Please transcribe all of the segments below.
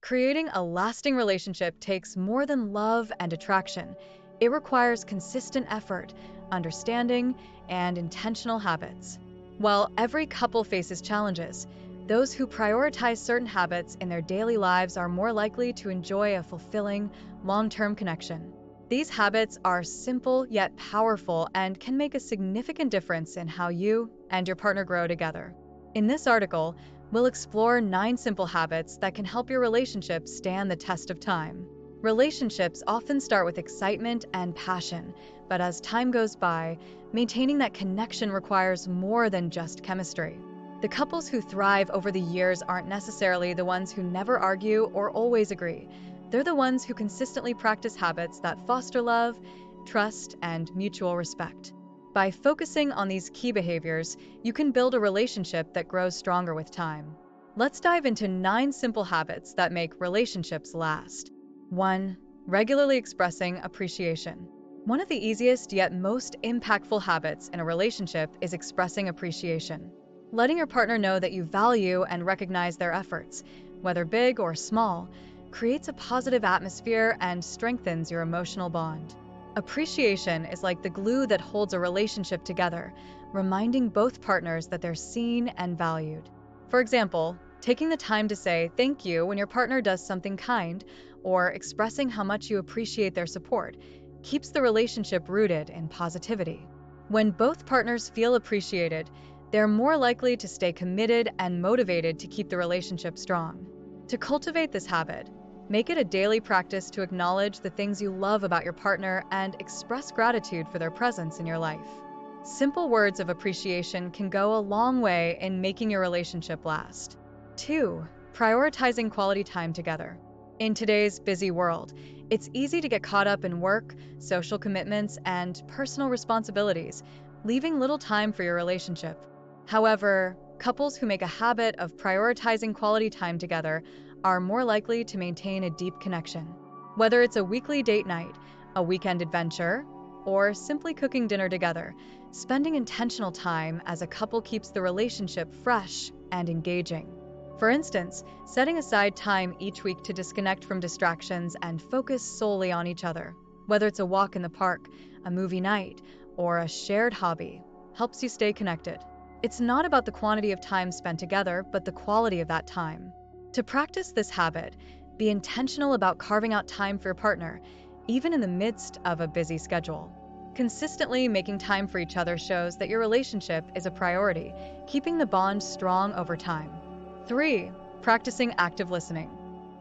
Creating a lasting relationship takes more than love and attraction. It requires consistent effort, understanding, and intentional habits. While every couple faces challenges, those who prioritize certain habits in their daily lives are more likely to enjoy a fulfilling, long-term connection. These habits are simple yet powerful and can make a significant difference in how you and your partner grow together. In this article, we'll explore 9 simple habits that can help your relationship stand the test of time. Relationships often start with excitement and passion, but as time goes by, maintaining that connection requires more than just chemistry. The couples who thrive over the years aren't necessarily the ones who never argue or always agree. They're the ones who consistently practice habits that foster love, trust, and mutual respect. By focusing on these key behaviors, you can build a relationship that grows stronger with time. Let's dive into 9 simple habits that make relationships last. 1. Regularly expressing appreciation. One of the easiest yet most impactful habits in a relationship is expressing appreciation. Letting your partner know that you value and recognize their efforts, whether big or small, creates a positive atmosphere and strengthens your emotional bond. Appreciation is like the glue that holds a relationship together, reminding both partners that they're seen and valued. For example, taking the time to say thank you when your partner does something kind, or expressing how much you appreciate their support, keeps the relationship rooted in positivity. When both partners feel appreciated, they're more likely to stay committed and motivated to keep the relationship strong. To cultivate this habit, make it a daily practice to acknowledge the things you love about your partner and express gratitude for their presence in your life. Simple words of appreciation can go a long way in making your relationship last. 2. Prioritizing quality time together. In today's busy world, it's easy to get caught up in work, social commitments, and personal responsibilities, leaving little time for your relationship. However, couples who make a habit of prioritizing quality time together are more likely to maintain a deep connection. Whether it's a weekly date night, a weekend adventure, or simply cooking dinner together, spending intentional time as a couple keeps the relationship fresh and engaging. For instance, setting aside time each week to disconnect from distractions and focus solely on each other, whether it's a walk in the park, a movie night, or a shared hobby, helps you stay connected. It's not about the quantity of time spent together, but the quality of that time. To practice this habit, be intentional about carving out time for your partner, even in the midst of a busy schedule. Consistently making time for each other shows that your relationship is a priority, keeping the bond strong over time. 3. Practicing active listening.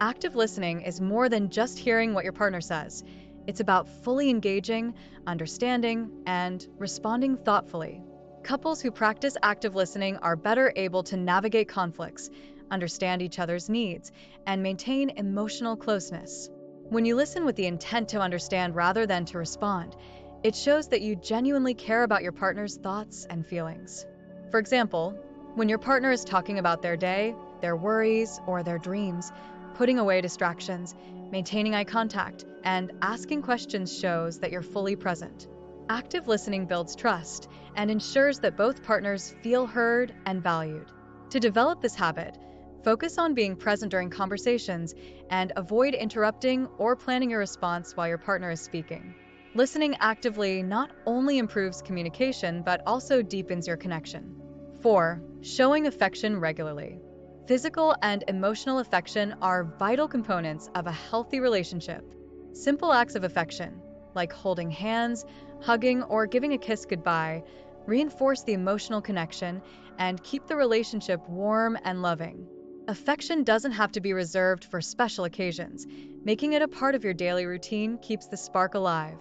Active listening is more than just hearing what your partner says. It's about fully engaging, understanding, and responding thoughtfully. Couples who practice active listening are better able to navigate conflicts, understand each other's needs, and maintain emotional closeness. When you listen with the intent to understand rather than to respond, it shows that you genuinely care about your partner's thoughts and feelings. For example, when your partner is talking about their day, their worries, or their dreams, putting away distractions, maintaining eye contact, and asking questions shows that you're fully present. Active listening builds trust and ensures that both partners feel heard and valued. To develop this habit, focus on being present during conversations and avoid interrupting or planning your response while your partner is speaking. Listening actively not only improves communication but also deepens your connection. 4. Showing affection regularly. Physical and emotional affection are vital components of a healthy relationship. Simple acts of affection, like holding hands, hugging, or giving a kiss goodbye, reinforce the emotional connection and keep the relationship warm and loving. Affection doesn't have to be reserved for special occasions. Making it a part of your daily routine keeps the spark alive.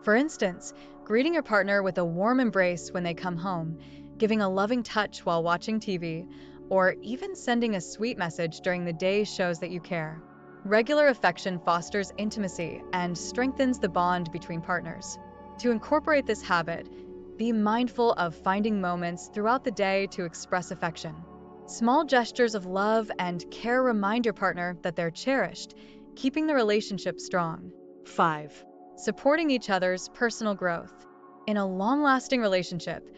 For instance, greeting your partner with a warm embrace when they come home, giving a loving touch while watching TV, or even sending a sweet message during the day shows that you care. Regular affection fosters intimacy and strengthens the bond between partners. To incorporate this habit, be mindful of finding moments throughout the day to express affection. Small gestures of love and care remind your partner that they're cherished, keeping the relationship strong. 5. Supporting each other's personal growth. In a long-lasting relationship,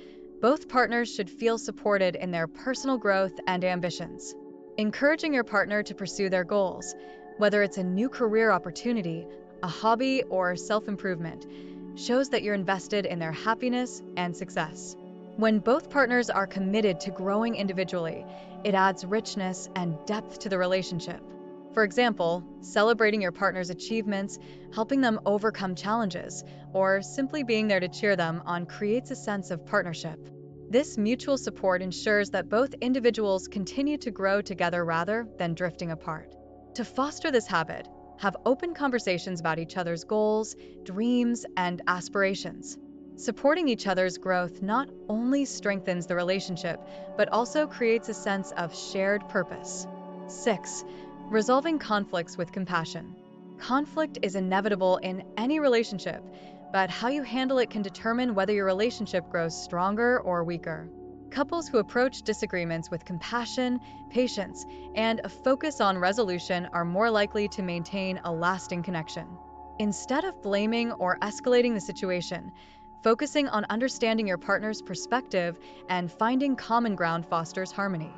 both partners should feel supported in their personal growth and ambitions. Encouraging your partner to pursue their goals, Whether it's a new career opportunity, a hobby, or self-improvement, shows that you're invested in their happiness and success. When both partners are committed to growing individually, it adds richness and depth to the relationship. For example, celebrating your partner's achievements, helping them overcome challenges, or simply being there to cheer them on creates a sense of partnership. This mutual support ensures that both individuals continue to grow together rather than drifting apart. To foster this habit, have open conversations about each other's goals, dreams, and aspirations. Supporting each other's growth not only strengthens the relationship, but also creates a sense of shared purpose. 6. Resolving conflicts with compassion. Conflict is inevitable in any relationship, but how you handle it can determine whether your relationship grows stronger or weaker. Couples who approach disagreements with compassion, patience, and a focus on resolution are more likely to maintain a lasting connection. Instead of blaming or escalating the situation, focusing on understanding your partner's perspective and finding common ground fosters harmony.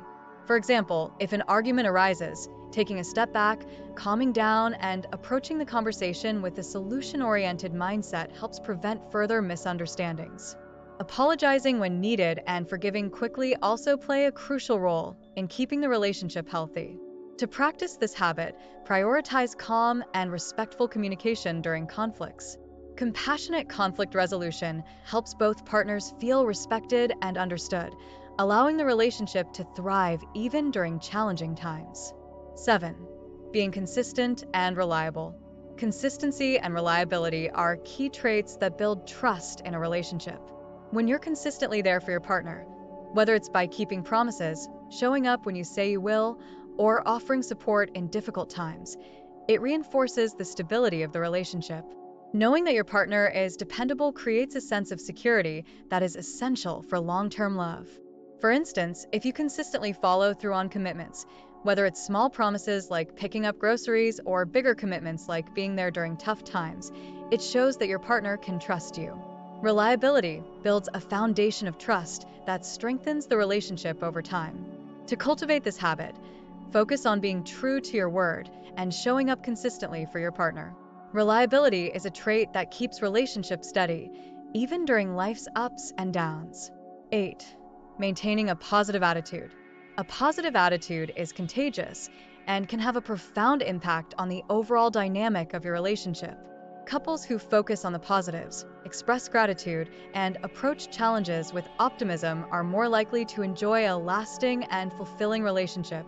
For example, if an argument arises, taking a step back, calming down, and approaching the conversation with a solution-oriented mindset helps prevent further misunderstandings. Apologizing when needed and forgiving quickly also play a crucial role in keeping the relationship healthy. To practice this habit, prioritize calm and respectful communication during conflicts. Compassionate conflict resolution helps both partners feel respected and understood, allowing the relationship to thrive even during challenging times. 7. Being consistent and reliable. Consistency and reliability are key traits that build trust in a relationship. When you're consistently there for your partner, whether it's by keeping promises, showing up when you say you will, or offering support in difficult times, it reinforces the stability of the relationship. Knowing that your partner is dependable creates a sense of security that is essential for long-term love. For instance, if you consistently follow through on commitments, whether it's small promises like picking up groceries or bigger commitments like being there during tough times, it shows that your partner can trust you. Reliability builds a foundation of trust that strengthens the relationship over time. To cultivate this habit, focus on being true to your word and showing up consistently for your partner. Reliability is a trait that keeps relationships steady, even during life's ups and downs. 8. Maintaining a positive attitude. A positive attitude is contagious and can have a profound impact on the overall dynamic of your relationship. Couples who focus on the positives, express gratitude, and approach challenges with optimism are more likely to enjoy a lasting and fulfilling relationship.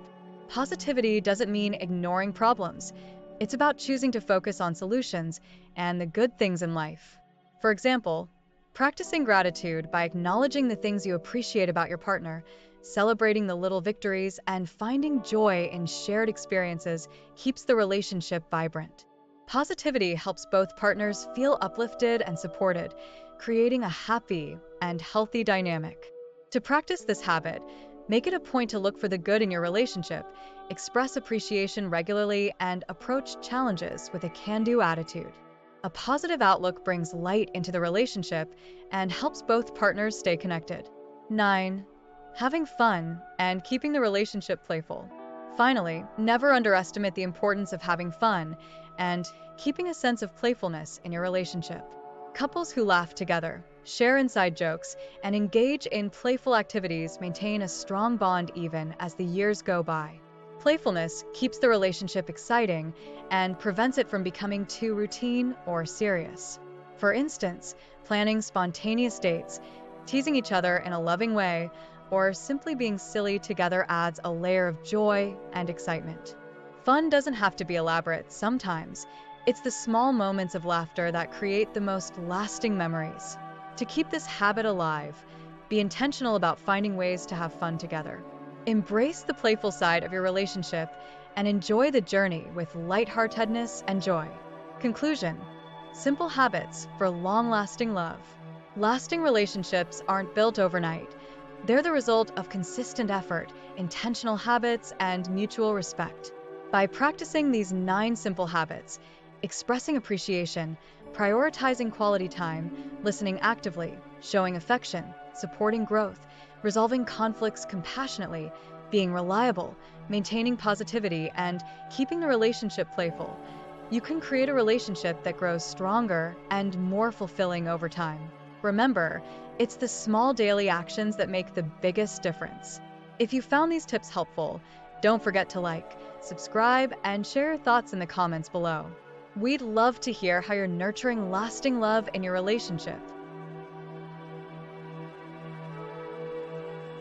Positivity doesn't mean ignoring problems. It's about choosing to focus on solutions and the good things in life. For example, practicing gratitude by acknowledging the things you appreciate about your partner, celebrating the little victories, and finding joy in shared experiences keeps the relationship vibrant. Positivity helps both partners feel uplifted and supported, creating a happy and healthy dynamic. To practice this habit, make it a point to look for the good in your relationship, express appreciation regularly, and approach challenges with a can-do attitude. A positive outlook brings light into the relationship and helps both partners stay connected. 9. Having fun and keeping the relationship playful. Finally, never underestimate the importance of having fun and keeping a sense of playfulness in your relationship. Couples who laugh together, share inside jokes, and engage in playful activities maintain a strong bond even as the years go by. Playfulness keeps the relationship exciting and prevents it from becoming too routine or serious. For instance, planning spontaneous dates, teasing each other in a loving way, or simply being silly together adds a layer of joy and excitement. Fun doesn't have to be elaborate. Sometimes it's the small moments of laughter that create the most lasting memories. To keep this habit alive, be intentional about finding ways to have fun together. Embrace the playful side of your relationship and enjoy the journey with lightheartedness and joy. Conclusion: simple habits for long-lasting love. Lasting relationships aren't built overnight. They're the result of consistent effort, intentional habits, and mutual respect. By practicing these 9 simple habits, expressing appreciation, prioritizing quality time, listening actively, showing affection, supporting growth, resolving conflicts compassionately, being reliable, maintaining positivity, and keeping the relationship playful, you can create a relationship that grows stronger and more fulfilling over time. Remember, it's the small daily actions that make the biggest difference. If you found these tips helpful, don't forget to like, subscribe, and share your thoughts in the comments below. We'd love to hear how you're nurturing lasting love in your relationship.